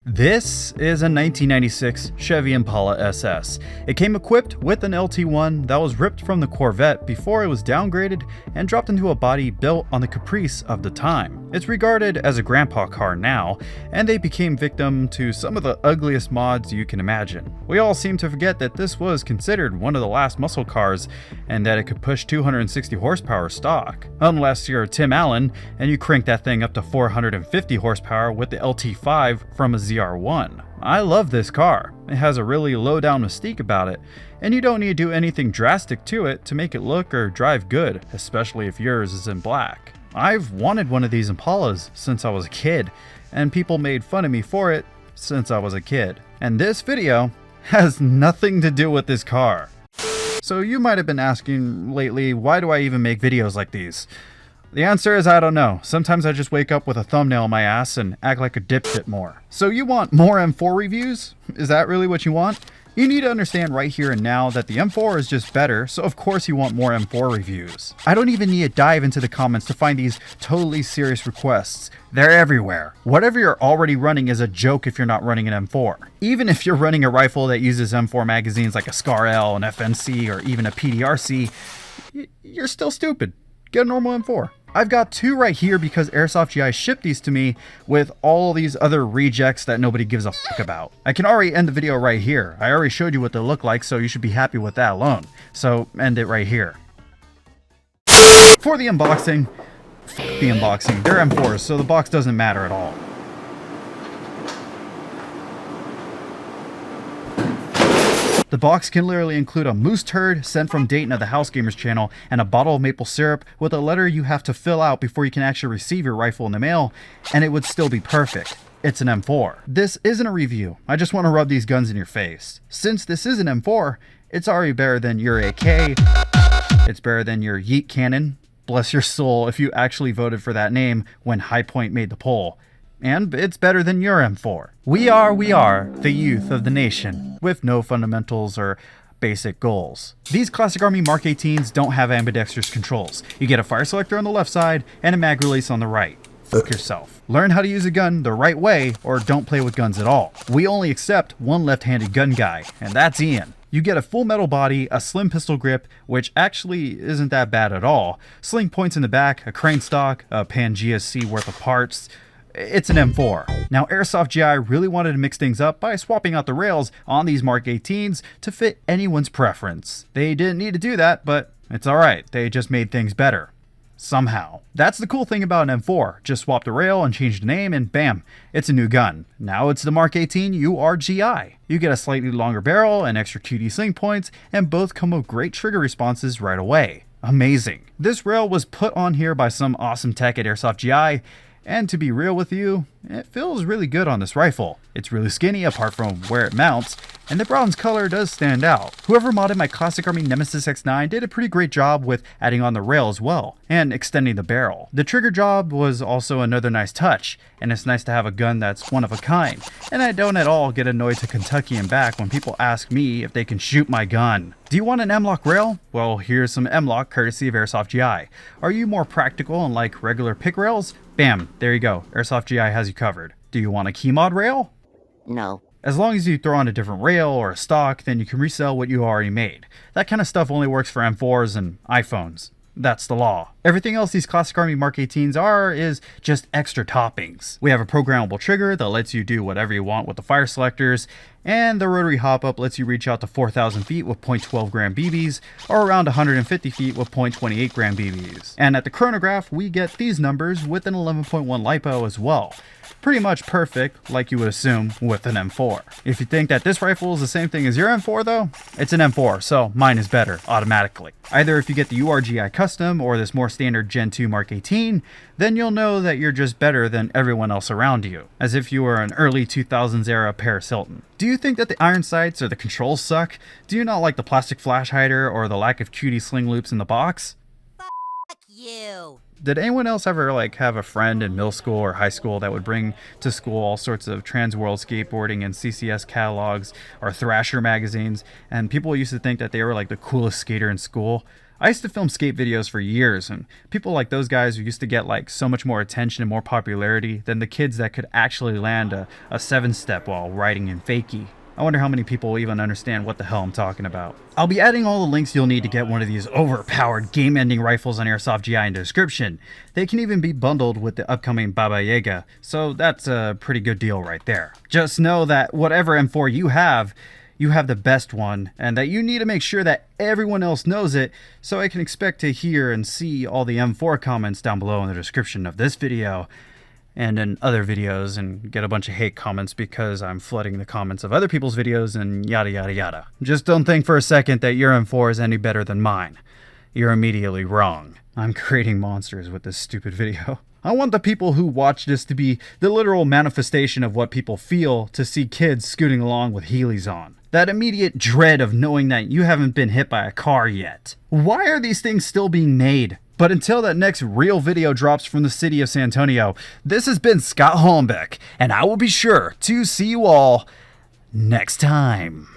This is a 1996 Chevy Impala SS. It came equipped with an LT1 that was ripped from the Corvette before it was downgraded and dropped into a body built on the Caprice of the time. It's regarded as a grandpa car now, and they became victim to some of the ugliest mods you can imagine. We all seem to forget that this was considered one of the last muscle cars and that it could push 260 horsepower stock. Unless you're Tim Allen and you crank that thing up to 450 horsepower with the LT5 from a ZR1. I love this car. It has a really low down mystique about it, and you don't need to do anything drastic to it to make it look or drive good, especially if yours is in black. I've wanted one of these Impalas since I was a kid, and people made fun of me for it since I was a kid. And this video has nothing to do with this car. So you might have been asking lately, why do I even make videos like these? The answer is I don't know. Sometimes I just wake up with a thumbnail in my ass and act like a dipshit more. So you want more M4 reviews? Is that really what you want? You need to understand right here and now that the M4 is just better, so of course you want more M4 reviews. I don't even need to dive into the comments to find these totally serious requests. They're everywhere. Whatever you're already running is a joke if you're not running an M4. Even if you're running a rifle that uses M4 magazines like a SCAR L, an FNC, or even a PDRC, you're still stupid. Get a normal M4. I've got two right here because Airsoft GI shipped these to me with all these other rejects that nobody gives a fuck about. I can already end the video right here. I already showed you what they look like, so you should be happy with that alone. So end it right here. For the unboxing, fuck the unboxing. They're M4s, so the box doesn't matter at all. The box can literally include a moose turd sent from Dayton of the House Gamers channel and a bottle of maple syrup with a letter you have to fill out before you can actually receive your rifle in the mail, and it would still be perfect. It's an M4. This isn't a review. I just want to rub these guns in your face. Since this is an M4, it's already better than your AK. It's better than your Yeet Cannon. Bless your soul if you actually voted for that name when High Point made the poll. And it's better than your M4. We are the youth of the nation, with no fundamentals or basic goals. These Classic Army Mark 18s don't have ambidextrous controls. You get a fire selector on the left side and a mag release on the right. Fuck yourself. Learn how to use a gun the right way or don't play with guns at all. We only accept one left-handed gun guy, and that's Ian. You get a full metal body, a slim pistol grip, which actually isn't that bad at all, sling points in the back, a crane stock, a Pangea C worth of parts. It's an M4. Now Airsoft GI really wanted to mix things up by swapping out the rails on these Mark 18s to fit anyone's preference. They didn't need to do that, but it's alright, they just made things better. Somehow. That's the cool thing about an M4. Just swap the rail and change the name and bam, it's a new gun. Now it's the Mark 18 URGI. You get a slightly longer barrel and extra QD sling points, and both come with great trigger responses right away. Amazing. This rail was put on here by some awesome tech at Airsoft GI, and to be real with you, it feels really good on this rifle. It's really skinny apart from where it mounts, and the bronze color does stand out. Whoever modded my Classic Army Nemesis X9 did a pretty great job with adding on the rail as well, and extending the barrel. The trigger job was also another nice touch, and it's nice to have a gun that's one of a kind, and I don't at all get annoyed to Kentucky and back when people ask me if they can shoot my gun. Do you want an M-LOK rail? Well, here's some M-LOK courtesy of Airsoft GI. Are you more practical and like regular pick rails? Bam, there you go. Airsoft GI has you covered. Do you want a key mod rail? No. As long as you throw on a different rail or a stock, then you can resell what you already made. That kind of stuff only works for M4s and iPhones. That's the law. Everything else these Classic Army Mark 18s are is just extra toppings. We have a programmable trigger that lets you do whatever you want with the fire selectors, and the rotary hop-up lets you reach out to 4,000 feet with .12 gram BBs, or around 150 feet with .28 gram BBs. And at the chronograph, we get these numbers with an 11.1 LiPo as well. Pretty much perfect, like you would assume with an M4. If you think that this rifle is the same thing as your M4 though, it's an M4, so mine is better, automatically. Either if you get the URGI Custom or this more standard Gen 2 Mark 18, then you'll know that you're just better than everyone else around you, as if you were an early 2000s era Paris Hilton. Do you think that the iron sights or the controls suck? Do you not like the plastic flash hider or the lack of QD sling loops in the box? Fuck you. Did anyone else ever have a friend in middle school or high school that would bring to school all sorts of Trans World Skateboarding and CCS catalogs or Thrasher magazines, and people used to think that they were like the coolest skater in school? I used to film skate videos for years, and people like those guys used to get like so much more attention and more popularity than the kids that could actually land a 7-step while riding in fakie. I wonder how many people even understand what the hell I'm talking about. I'll be adding all the links you'll need to get one of these overpowered game-ending rifles on Airsoft GI in the description. They can even be bundled with the upcoming Baba Yaga, so that's a pretty good deal right there. Just know that whatever M4 you have the best one, and that you need to make sure that everyone else knows it, so I can expect to hear and see all the M4 comments down below in the description of this video and in other videos, and get a bunch of hate comments because I'm flooding the comments of other people's videos and yada yada yada. Just don't think for a second that your M4 is any better than mine. You're immediately wrong. I'm creating monsters with this stupid video. I want the people who watch this to be the literal manifestation of what people feel to see kids scooting along with Heelys on. That immediate dread of knowing that you haven't been hit by a car yet. Why are these things still being made? But until that next real video drops from the city of San Antonio, this has been Scott Holmbeck, and I will be sure to see you all next time.